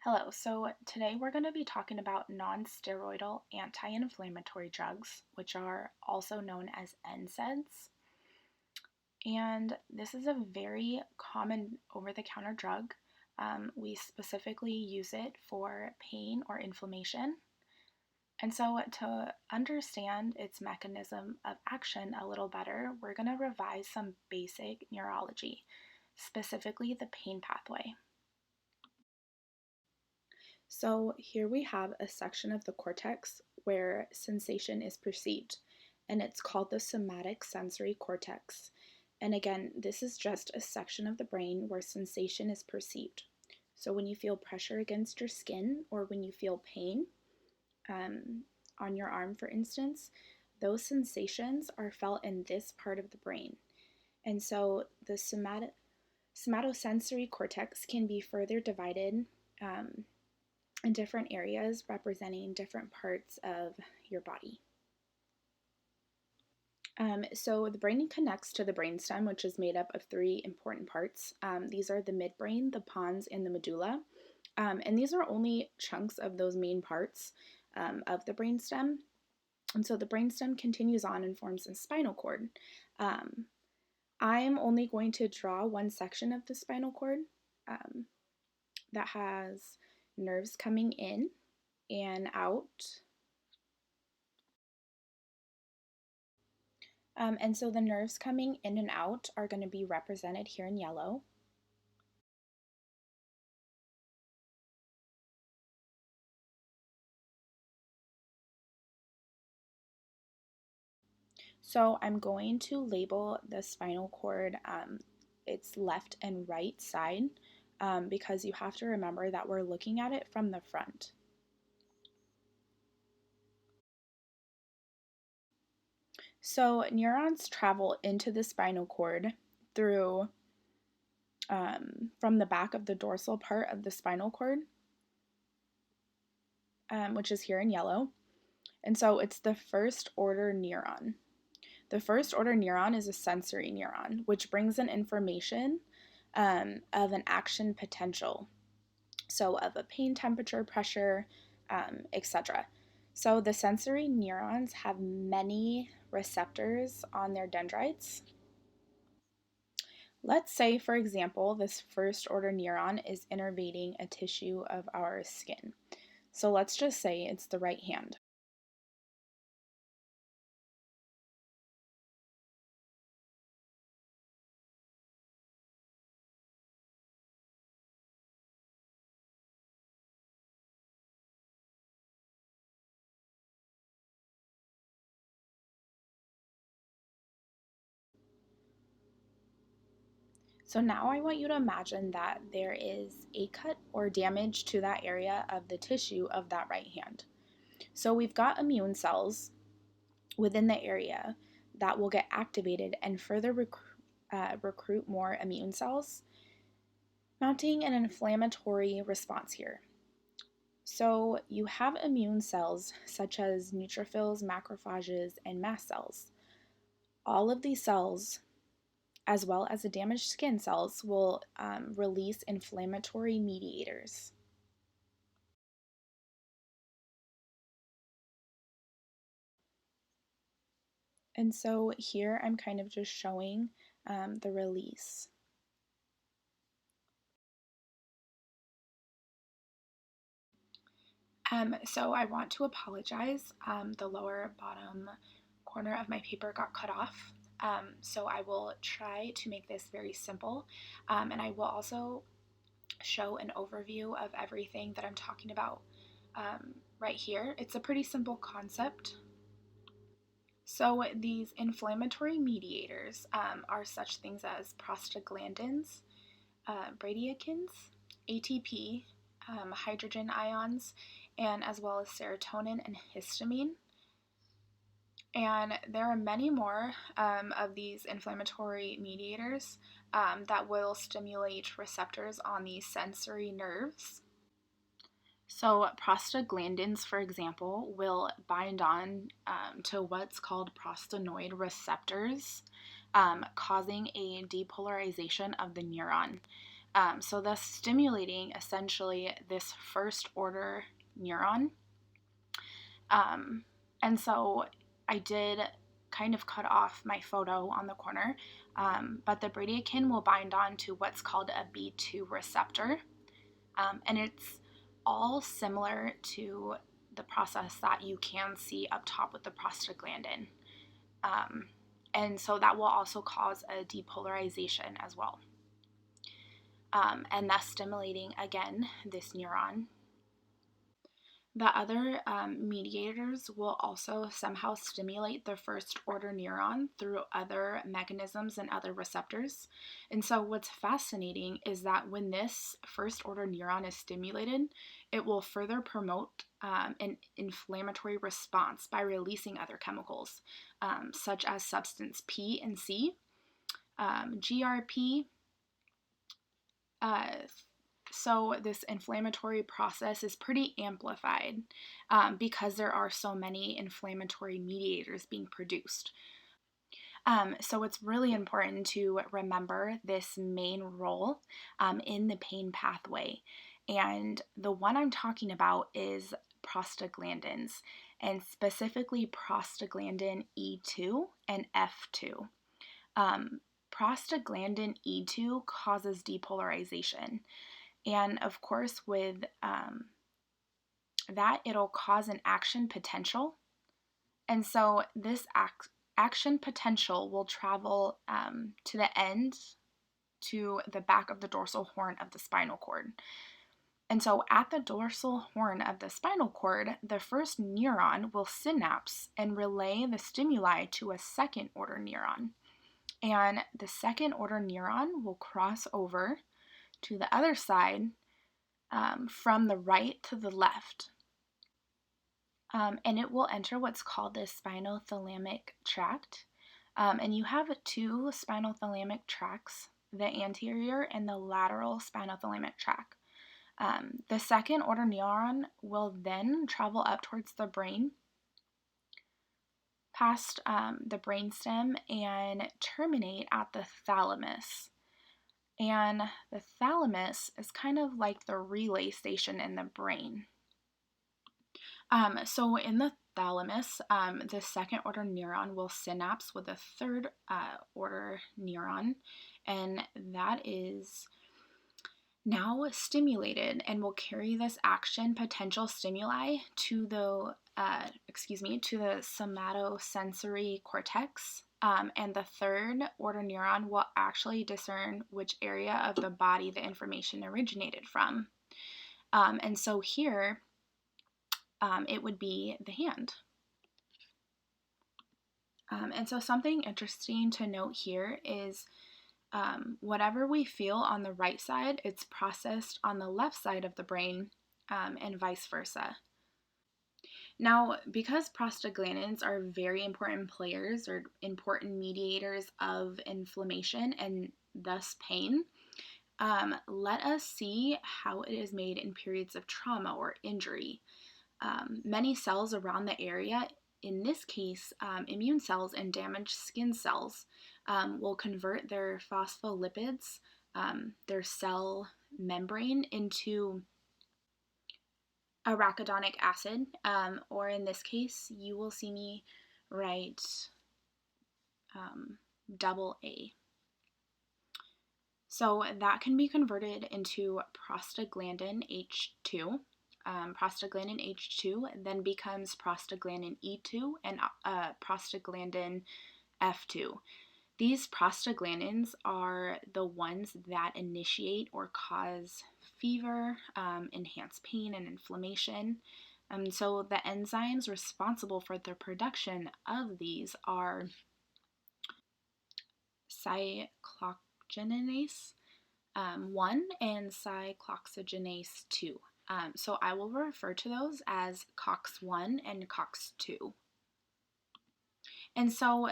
Hello, so today we're going to be talking about non-steroidal anti-inflammatory drugs, which are also known as NSAIDs. And this is a very common over-the-counter drug. We specifically use it for pain or inflammation. And so to understand its mechanism of action a little better, we're going to revise some basic neurology, specifically the pain pathway. So here we have a section of the cortex where sensation is perceived, and it's called the somatic sensory cortex. And again, this is just a section of the brain where sensation is perceived. So when you feel pressure against your skin or when you feel pain on your arm, for instance, those sensations are felt in this part of the brain. And so the somatosensory cortex can be further divided in different areas representing different parts of your body. So the brain connects to the brainstem, which is made up of three important parts. These are the midbrain, the pons, and the medulla. And these are only chunks of those main parts of the brainstem. And so the brainstem continues on and forms a spinal cord. I'm only going to draw one section of the spinal cord that has nerves coming in and out. And so the nerves coming in and out are going to be represented here in yellow. So I'm going to label the spinal cord its left and right side because you have to remember that we're looking at it from the front. So neurons travel into the spinal cord through from the back of the dorsal part of the spinal cord, which is here in yellow. And so it's the first order neuron. The first order neuron is a sensory neuron, which brings in information of an action potential, so of a pain, temperature, pressure, etc. So the sensory neurons have many receptors on their dendrites. Let's say, for example, this first order neuron is innervating a tissue of our skin. So let's just say it's the right hand. So now I want you to imagine that there is a cut or damage to that area of the tissue of that right hand. So we've got immune cells within the area that will get activated and further recruit more immune cells, mounting an inflammatory response here. So you have immune cells such as neutrophils, macrophages, and mast cells. All of these cells, as well as the damaged skin cells, will release inflammatory mediators. And so here I'm kind of just showing the release. So I want to apologize. The lower bottom corner of my paper got cut off. So I will try to make this very simple. And I will also show an overview of everything that I'm talking about right here. It's a pretty simple concept. So these inflammatory mediators are such things as prostaglandins, bradykins, ATP, hydrogen ions, and as well as serotonin and histamine. And there are many more of these inflammatory mediators that will stimulate receptors on the sensory nerves. So prostaglandins, for example, will bind on to what's called prostanoid receptors, causing a depolarization of the neuron. So thus stimulating essentially this first order neuron. And so I did kind of cut off my photo on the corner, but the bradykinin will bind on to what's called a B2 receptor. And it's all similar to the process that you can see up top with the prostaglandin. And so that will also cause a depolarization as well. And thus stimulating, again, this neuron. The other mediators will also somehow stimulate the first order neuron through other mechanisms and other receptors. And so what's fascinating is that when this first order neuron is stimulated, it will further promote an inflammatory response by releasing other chemicals, such as substance P and C, GRP. So this inflammatory process is pretty amplified because there are so many inflammatory mediators being produced. So it's really important to remember this main role in the pain pathway. And the one I'm talking about is prostaglandins, and specifically prostaglandin E2 and F2. Prostaglandin E2 causes depolarization. And of course, with that, it'll cause an action potential. And so this action potential will travel to the end, to the back of the dorsal horn of the spinal cord. And so at the dorsal horn of the spinal cord, the first neuron will synapse and relay the stimuli to a second order neuron. And the second order neuron will cross over to the other side from the right to the left. And it will enter what's called the spinothalamic tract. And you have two spinothalamic tracts, the anterior and the lateral spinothalamic tract. The second order neuron will then travel up towards the brain, past the brainstem, and terminate at the thalamus. And the thalamus is kind of like the relay station in the brain. So in the thalamus, the second order neuron will synapse with a third order neuron, and that is now stimulated and will carry this action potential stimuli to the somatosensory cortex. And the third order neuron will actually discern which area of the body the information originated from. And so here, it would be the hand. And so something interesting to note here is whatever we feel on the right side, it's processed on the left side of the brain, and vice versa. Now, because prostaglandins are very important players or important mediators of inflammation and thus pain, let us see how it is made in periods of trauma or injury. Many cells around the area, in this case, immune cells and damaged skin cells, will convert their phospholipids, their cell membrane, into arachidonic acid, or in this case, you will see me write double A. So that can be converted into prostaglandin H2. Prostaglandin H2 then becomes prostaglandin E2 and prostaglandin F2. These prostaglandins are the ones that initiate or cause fever, enhance pain and inflammation. So the enzymes responsible for the production of these are cyclooxygenase 1 and cyclooxygenase 2. So I will refer to those as COX1 and COX2. And so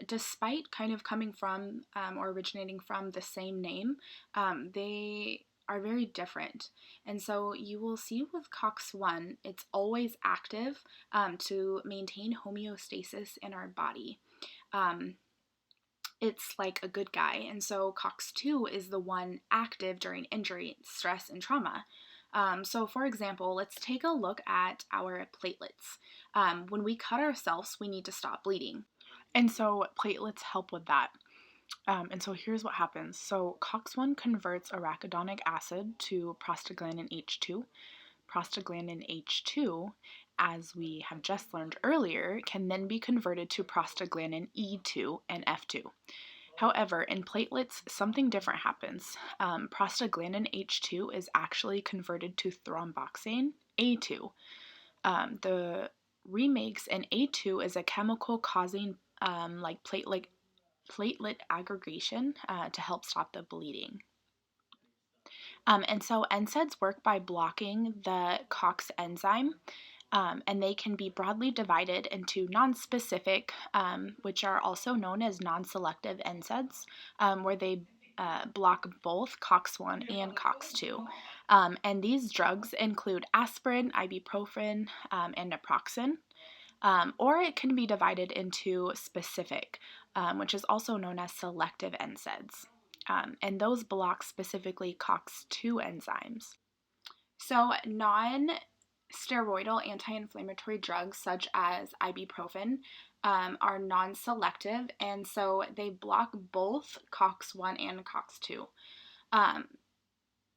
despite kind of coming from or originating from the same name, they are very different. And so you will see with COX1, it's always active to maintain homeostasis in our body. it's like a good guy. And so COX-2 is the one active during injury, stress, and trauma. So for example, let's take a look at our platelets. When we cut ourselves, we need to stop bleeding. And so platelets help with that. And so here's what happens. So COX-1 converts arachidonic acid to prostaglandin H2. Prostaglandin H2, as we have just learned earlier, can then be converted to prostaglandin E2 and F2. However, in platelets, something different happens. Prostaglandin H2 is actually converted to thromboxane A2. The remakes in A2 is a chemical causing like platelet aggregation to help stop the bleeding. And so NSAIDs work by blocking the COX enzyme, and they can be broadly divided into nonspecific, which are also known as non-selective NSAIDs, where they block both COX-1 and COX-2. And these drugs include aspirin, ibuprofen, and naproxen. Or it can be divided into specific, which is also known as selective NSAIDs. And those block specifically COX-2 enzymes. So non-steroidal anti-inflammatory drugs such as ibuprofen are non-selective, and so they block both COX-1 and COX-2.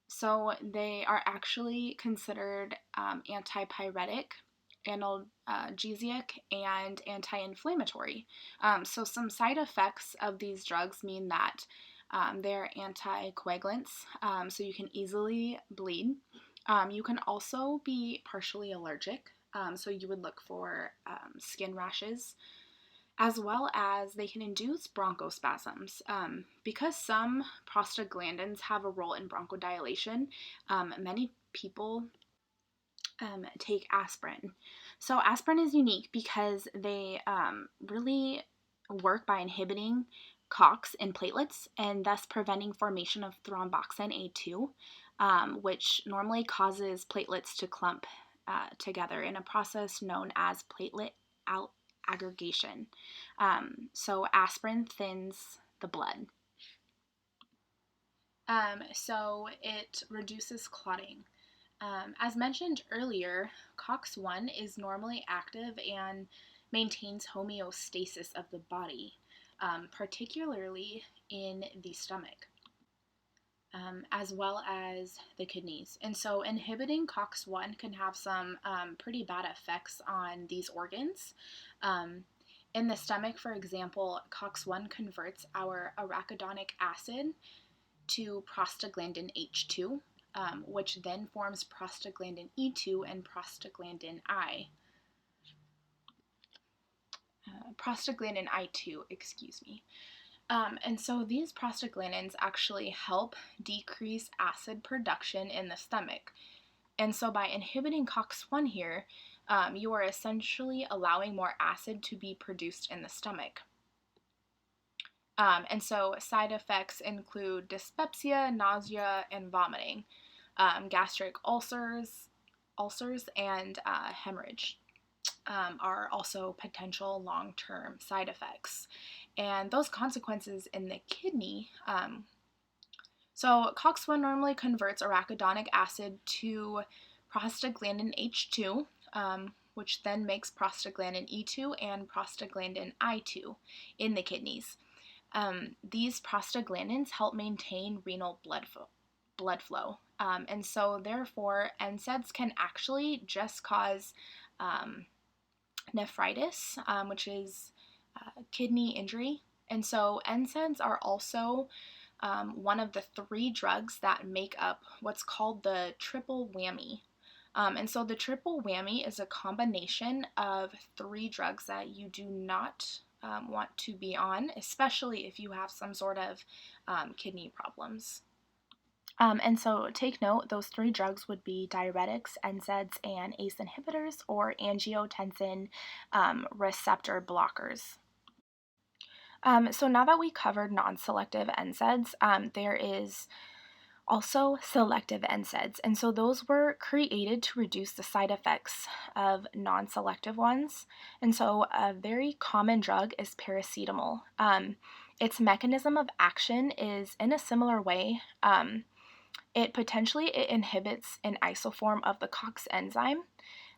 So they are actually considered antipyretic, analgesic, and anti-inflammatory. So some side effects of these drugs mean that they're anticoagulants, so you can easily bleed. You can also be partially allergic, so you would look for skin rashes, as well as they can induce bronchospasms. Because some prostaglandins have a role in bronchodilation, many people take aspirin. So aspirin is unique because they really work by inhibiting COX in platelets and thus preventing formation of thromboxane A2, which normally causes platelets to clump together in a process known as platelet aggregation. So aspirin thins the blood. So it reduces clotting. As mentioned earlier, COX-1 is normally active and maintains homeostasis of the body, particularly in the stomach, as well as the kidneys. And so inhibiting COX-1 can have some pretty bad effects on these organs. In the stomach, for example, COX-1 converts our arachidonic acid to prostaglandin H2, which then forms prostaglandin E2 and prostaglandin I. Prostaglandin I2, excuse me. And so these prostaglandins actually help decrease acid production in the stomach. And so by inhibiting COX-1 here, you are essentially allowing more acid to be produced in the stomach. And so side effects include dyspepsia, nausea, and vomiting, gastric ulcers, and hemorrhage are also potential long-term side effects. And those consequences in the kidney, so COX-1 normally converts arachidonic acid to prostaglandin H2, which then makes prostaglandin E2 and prostaglandin I2 in the kidneys. These prostaglandins help maintain renal blood flow. And so therefore, NSAIDs can actually just cause nephritis, which is kidney injury. And so NSAIDs are also one of the 3 drugs that make up what's called the triple whammy. And so the triple whammy is a combination of 3 drugs that you do not want to be on, especially if you have some sort of kidney problems. And so take note, those 3 drugs would be diuretics, NSAIDs, and ACE inhibitors or angiotensin receptor blockers. So now that we covered non-selective NSAIDs, there is also selective NSAIDs, and so those were created to reduce the side effects of non-selective ones. And so a very common drug is paracetamol. Its mechanism of action is in a similar way. It inhibits an isoform of the COX enzyme,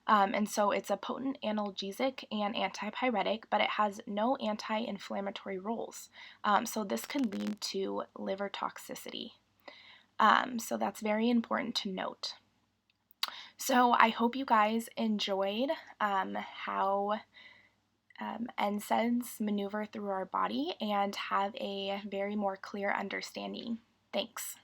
and so it's a potent analgesic and antipyretic, but it has no anti-inflammatory roles. So this could lead to liver toxicity. So that's very important to note. So I hope you guys enjoyed how NSAIDs maneuver through our body and have a very more clear understanding. Thanks.